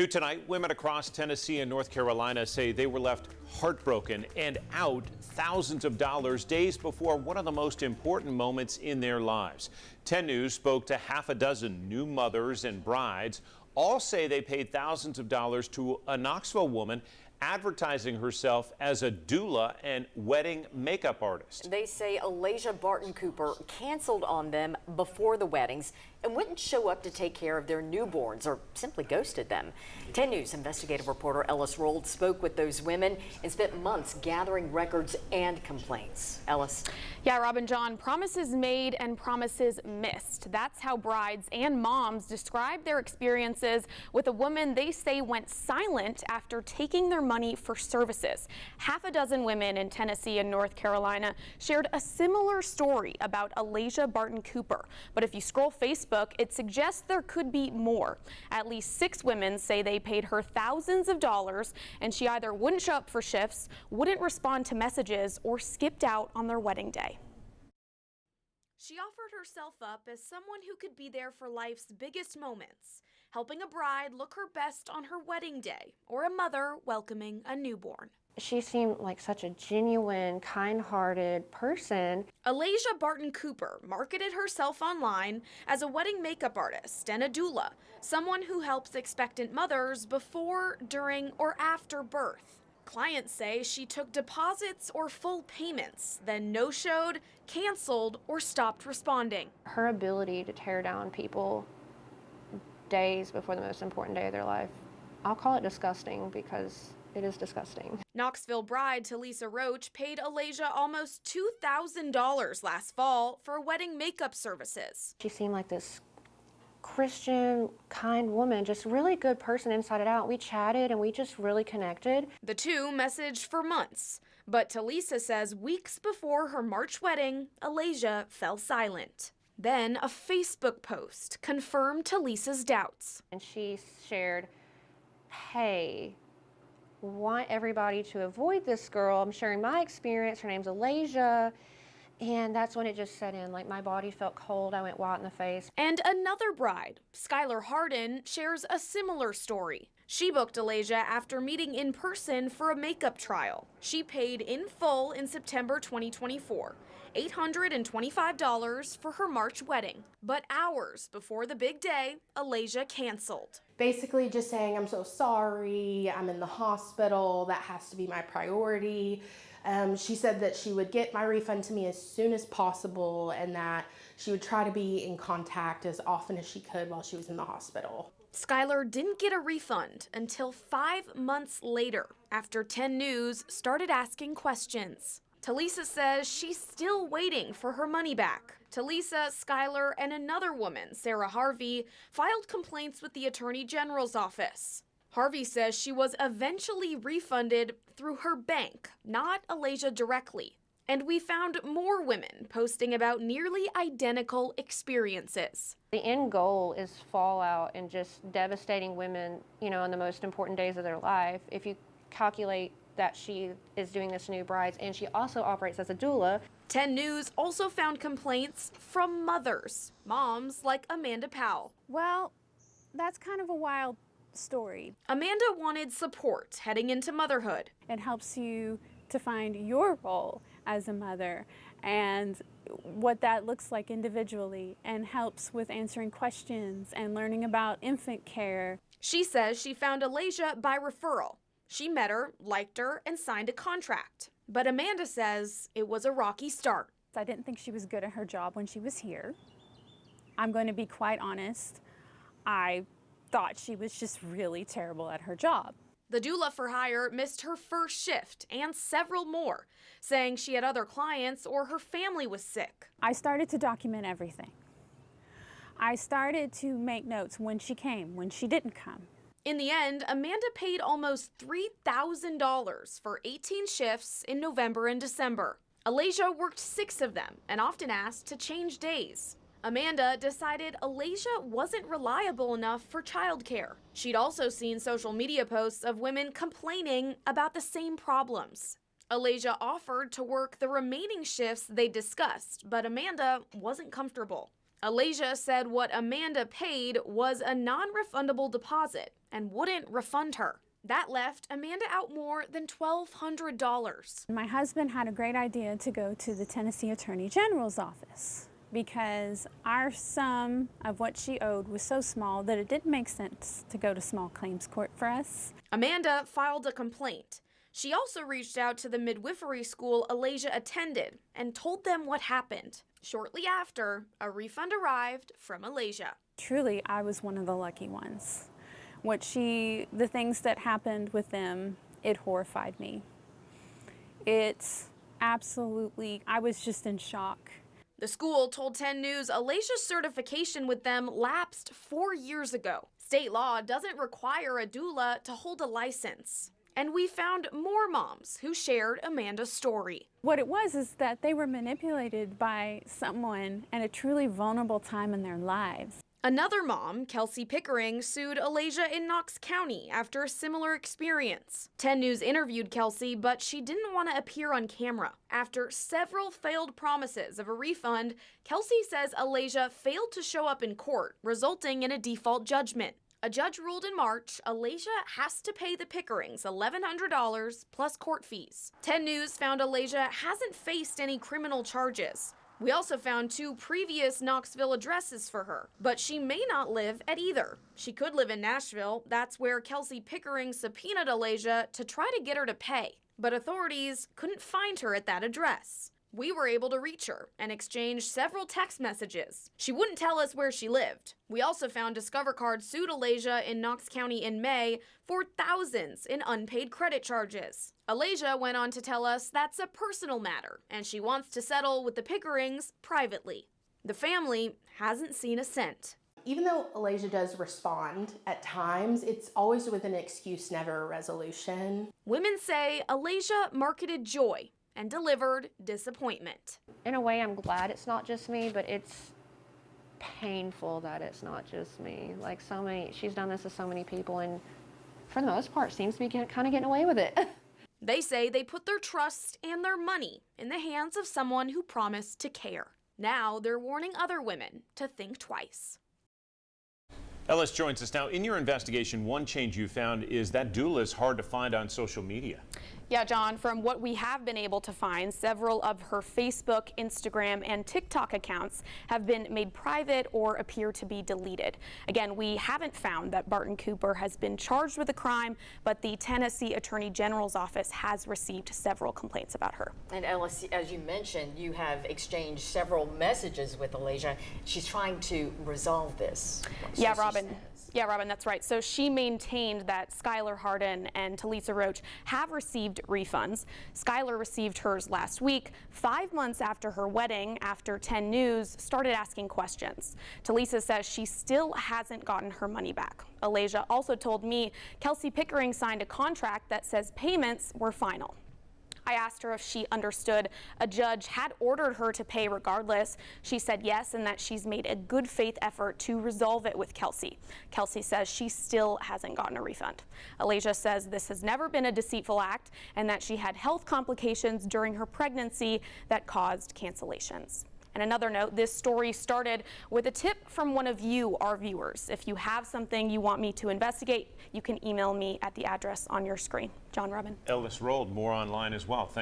New tonight, women across Tennessee and North Carolina say they were left heartbroken and out thousands of dollars days before one of the most important moments in their lives. 10 News spoke to half a dozen new mothers and brides. All say they paid thousands of dollars to a Knoxville woman advertising herself as a doula and wedding makeup artist. They say Alaysia Barton Cooper canceled on them before the weddings and wouldn't show up to take care of their newborns or simply ghosted them. 10 News investigative reporter Ellis Rold spoke with those women and spent months gathering records and complaints. Ellis. Yeah, Robin John, promises made and promises missed. That's how brides and moms describe their experiences with a woman they say went silent after taking their money for services. Half a dozen women in Tennessee and North Carolina shared a similar story about Alaysia Barton Cooper. But if you scroll Facebook, it suggests there could be more. At least 6 women say they paid her thousands of dollars, and she either wouldn't show up for shifts, wouldn't respond to messages, or skipped out on their wedding day. She offered herself up as someone who could be there for life's biggest moments, helping a bride look her best on her wedding day, or a mother welcoming a newborn. She seemed like such a genuine, kind-hearted person. Alaysia Barton Cooper marketed herself online as a wedding makeup artist and a doula, someone who helps expectant mothers before, during, or after birth. Clients say she took deposits or full payments, then no-showed, canceled, or stopped responding. Her ability to tear down people days before the most important day of their life, I'll call it disgusting because it is disgusting. Knoxville bride Talisa Roach paid Alaysia almost $2,000 last fall for wedding makeup services. She seemed like this Christian, kind woman, just really good person inside and out. We chatted and we just really connected. The two messaged for months, but Talisa says weeks before her March wedding, Alaysia fell silent. Then a Facebook post confirmed Talisa's doubts. And she shared, hey, want everybody to avoid this girl. I'm sharing my experience. Her name's Alaysia. And that's when it just set in. Like, my body felt cold. I went white in the face. And another bride, Skylar Harden, shares a similar story. She booked Alaysia after meeting in person for a makeup trial. She paid in full in September 2024, $825 for her March wedding. But hours before the big day, Alaysia canceled. Basically just saying, I'm so sorry, I'm in the hospital, that has to be my priority. She said that she would get my refund to me as soon as possible and that she would try to be in contact as often as she could while she was in the hospital. Skylar didn't get a refund until 5 months later, after 10 News started asking questions. Talisa says she's still waiting for her money back. Talisa, Skylar, and another woman, Sarah Harvey, filed complaints with the Attorney General's office. Harvey says she was eventually refunded through her bank, not Alaysia directly. And we found more women posting about nearly identical experiences. The end goal is fallout and just devastating women, you know, in the most important days of their life. If you calculate that she is doing this to new brides and she also operates as a doula. 10 News also found complaints from mothers, moms like Amanda Powell. Well, that's kind of a wild story. Amanda wanted support heading into motherhood. It helps you to find your role as a mother and what that looks like individually, and helps with answering questions and learning about infant care. She says she found Alaysia by referral. She met her, liked her, and signed a contract. But Amanda says it was a rocky start. I didn't think she was good at her job when she was here. I'm going to be quite honest. I thought she was just really terrible at her job. The doula for hire missed her first shift and several more, saying she had other clients or her family was sick. I started to document everything. I started to make notes when she came, when she didn't come. In the end, Amanda paid almost $3,000 for 18 shifts in November and December. Alaysia worked 6 of them and often asked to change days. Amanda decided Alaysia wasn't reliable enough for childcare. She'd also seen social media posts of women complaining about the same problems. Alaysia offered to work the remaining shifts they discussed, but Amanda wasn't comfortable. Alaysia said what Amanda paid was a non-refundable deposit and wouldn't refund her. That left Amanda out more than $1,200. My husband had a great idea to go to the Tennessee Attorney General's office because our sum of what she owed was so small that it didn't make sense to go to small claims court for us. Amanda filed a complaint. She also reached out to the midwifery school Alaysia attended and told them what happened. Shortly after, a refund arrived from Alaysia. Truly, I was one of the lucky ones. The things that happened with them, it horrified me. It's absolutely, I was just in shock. The school told 10 News Alaysia's certification with them lapsed 4 years ago. State law doesn't require a doula to hold a license. And we found more moms who shared Amanda's story. What it was is that they were manipulated by someone at a truly vulnerable time in their lives. Another mom, Kelsey Pickering, sued Alaysia in Knox County after a similar experience. 10 News interviewed Kelsey, but she didn't want to appear on camera. After several failed promises of a refund, Kelsey says Alaysia failed to show up in court, resulting in a default judgment. A judge ruled in March Alaysia has to pay the Pickerings $1,100 plus court fees. 10 News found Alaysia hasn't faced any criminal charges. We also found 2 previous Knoxville addresses for her, but she may not live at either. She could live in Nashville. That's where Kelsey Pickering subpoenaed Alaysia to try to get her to pay, but authorities couldn't find her at that address. We were able to reach her and exchange several text messages. She wouldn't tell us where she lived. We also found Discover Card sued Alaysia in Knox County in May for thousands in unpaid credit charges. Alaysia went on to tell us that's a personal matter, and she wants to settle with the Pickerings privately. The family hasn't seen a cent. Even though Alaysia does respond at times, it's always with an excuse, never a resolution. Women say Alaysia marketed joy and delivered disappointment. In a way, I'm glad it's not just me, but it's painful that it's not just me. Like she's done this to so many people, and for the most part, seems to be kind of getting away with it. They say they put their trust and their money in the hands of someone who promised to care. Now they're warning other women to think twice. Ellis joins us now. In your investigation, one change you found is that doula is hard to find on social media. Yeah, John, from what we have been able to find, several of her Facebook, Instagram, and TikTok accounts have been made private or appear to be deleted. Again, we haven't found that Barton Cooper has been charged with a crime, but the Tennessee Attorney General's office has received several complaints about her. And Ellis, as you mentioned, you have exchanged several messages with Alaysia. She's trying to resolve this. Yeah, Robin. Yeah, Robin, that's right. So she maintained that Skylar Hardin and Talisa Roach have received refunds. Skylar received hers last week, 5 months after her wedding, after 10 News started asking questions. Talisa says she still hasn't gotten her money back. Alaysia also told me Kelsey Pickering signed a contract that says payments were final. I asked her if she understood a judge had ordered her to pay regardless. She said yes, and that she's made a good faith effort to resolve it with Kelsey. Kelsey says she still hasn't gotten a refund. Alaysia says this has never been a deceitful act and that she had health complications during her pregnancy that caused cancellations. And another note, this story started with a tip from one of you, our viewers. If you have something you want me to investigate, you can email me at the address on your screen. John, Robin. Ellis Rolled, more online as well. Thank you.